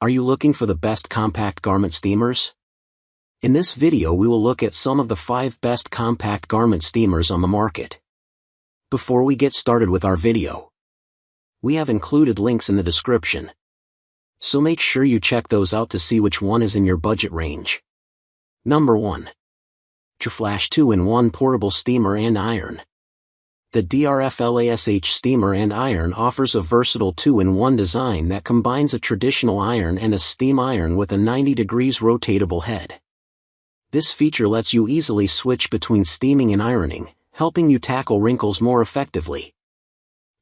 Are you looking for the best compact garment steamers? In this video we will look at some of the 5 best compact garment steamers on the market. Before we get started with our video, we have included links in the description, so make sure you check those out to see which one is in your budget range. Number 1. DRFLASH 2-in-1 Portable Steamer and Iron. The DRFLASH steamer and iron offers a versatile 2-in-1 design that combines a traditional iron and a steam iron with a 90 degrees rotatable head. This feature lets you easily switch between steaming and ironing, helping you tackle wrinkles more effectively.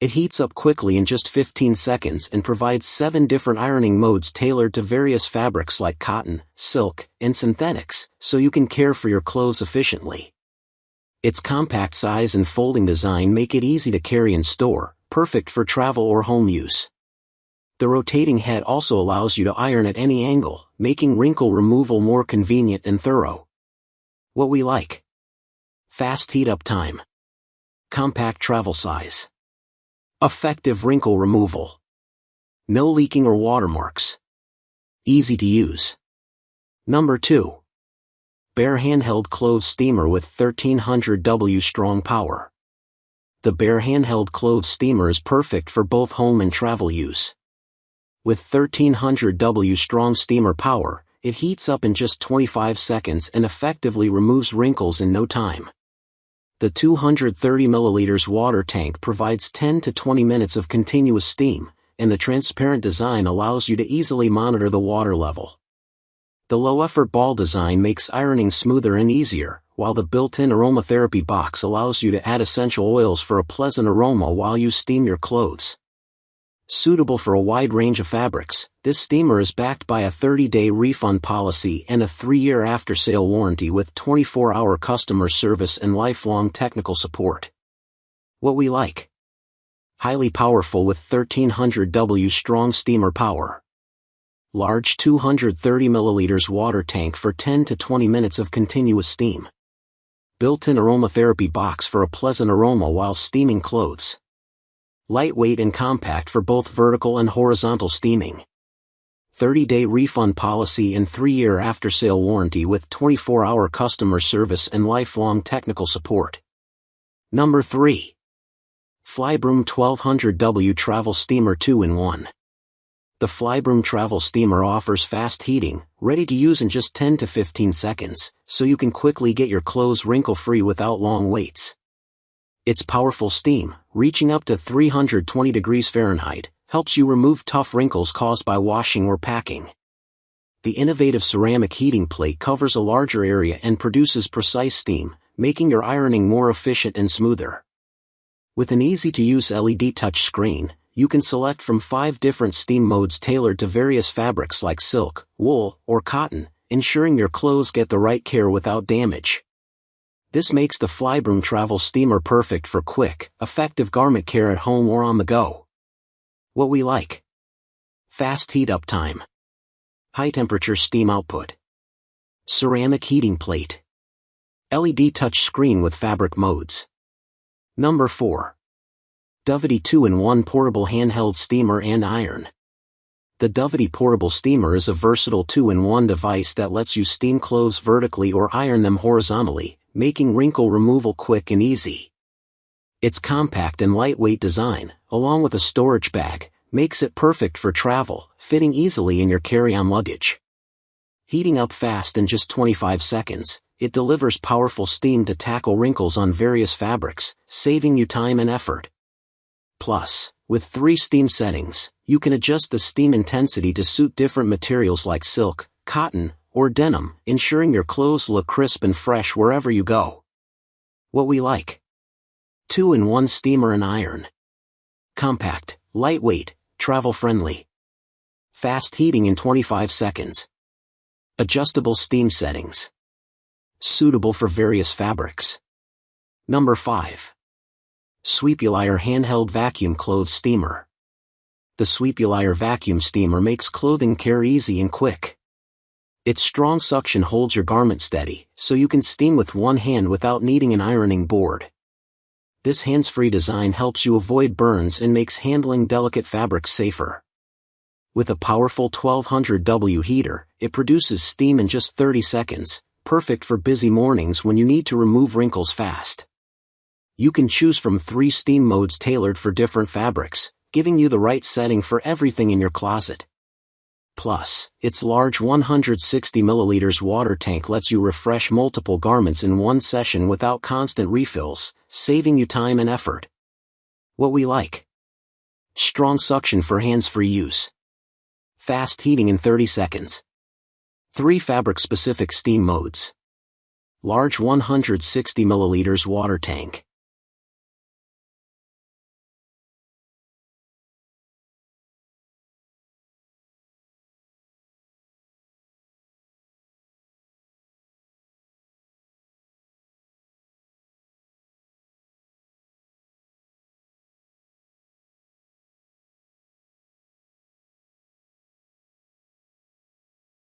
It heats up quickly in just 15 seconds and provides 7 different ironing modes tailored to various fabrics like cotton, silk, and synthetics, so you can care for your clothes efficiently. Its compact size and folding design make it easy to carry and store, perfect for travel or home use. The rotating head also allows you to iron at any angle, making wrinkle removal more convenient and thorough. What we like: fast heat-up time, compact travel size, effective wrinkle removal, no leaking or watermarks, easy to use. Number 2. Bare Handheld Clothes Steamer with 1300 W strong power. The Bare Handheld Clothes Steamer is perfect for both home and travel use. With 1300 W strong steamer power, it heats up in just 25 seconds and effectively removes wrinkles in no time. The 230 ml water tank provides 10 to 20 minutes of continuous steam, and the transparent design allows you to easily monitor the water level. The low-effort ball design makes ironing smoother and easier, while the built-in aromatherapy box allows you to add essential oils for a pleasant aroma while you steam your clothes. Suitable for a wide range of fabrics, this steamer is backed by a 30-day refund policy and a 3-year after-sale warranty with 24-hour customer service and lifelong technical support. What we like: highly powerful with 1300 W strong steamer power. Large 230 ml water tank for 10 to 20 minutes of continuous steam. Built-in aromatherapy box for a pleasant aroma while steaming clothes. Lightweight and compact for both vertical and horizontal steaming. 30-day refund policy and 3-year after-sale warranty with 24-hour customer service and lifelong technical support. Number 3. Flybroom 1200 W Travel Steamer 2-in-1. The Flybroom Travel Steamer offers fast heating, ready to use in just 10 to 15 seconds, so you can quickly get your clothes wrinkle-free without long waits. Its powerful steam, reaching up to 320 degrees Fahrenheit, helps you remove tough wrinkles caused by washing or packing. The innovative ceramic heating plate covers a larger area and produces precise steam, making your ironing more efficient and smoother. With an easy-to-use LED touch screen, you can select from 5 different steam modes tailored to various fabrics like silk, wool, or cotton, ensuring your clothes get the right care without damage. This makes the Flybroom Travel Steamer perfect for quick, effective garment care at home or on the go. What we like: fast heat-up time, high-temperature steam output, ceramic heating plate, LED touch screen with fabric modes. Number 4. Dovety 2-in-1 Portable Handheld Steamer and Iron. The Dovety Portable Steamer is a versatile 2-in-1 device that lets you steam clothes vertically or iron them horizontally, making wrinkle removal quick and easy. Its compact and lightweight design, along with a storage bag, makes it perfect for travel, fitting easily in your carry-on luggage. Heating up fast in just 25 seconds, it delivers powerful steam to tackle wrinkles on various fabrics, saving you time and effort. Plus, with 3 steam settings, you can adjust the steam intensity to suit different materials like silk, cotton, or denim, ensuring your clothes look crisp and fresh wherever you go. What we like: 2-in-1 steamer and iron. Compact, lightweight, travel-friendly. Fast heating in 25 seconds. Adjustable steam settings. Suitable for various fabrics. Number 5. Sweepulire Handheld Vacuum Clothes Steamer. The Sweepulire vacuum steamer makes clothing care easy and quick. Its strong suction holds your garment steady, so you can steam with one hand without needing an ironing board. This hands-free design helps you avoid burns and makes handling delicate fabrics safer. With a powerful 1200W heater, it produces steam in just 30 seconds, perfect for busy mornings when you need to remove wrinkles fast. You can choose from 3 steam modes tailored for different fabrics, giving you the right setting for everything in your closet. Plus, its large 160 milliliters water tank lets you refresh multiple garments in one session without constant refills, saving you time and effort. What we like: strong suction for hands-free use, fast heating in 30 seconds, 3 fabric-specific steam modes, large 160 milliliters water tank.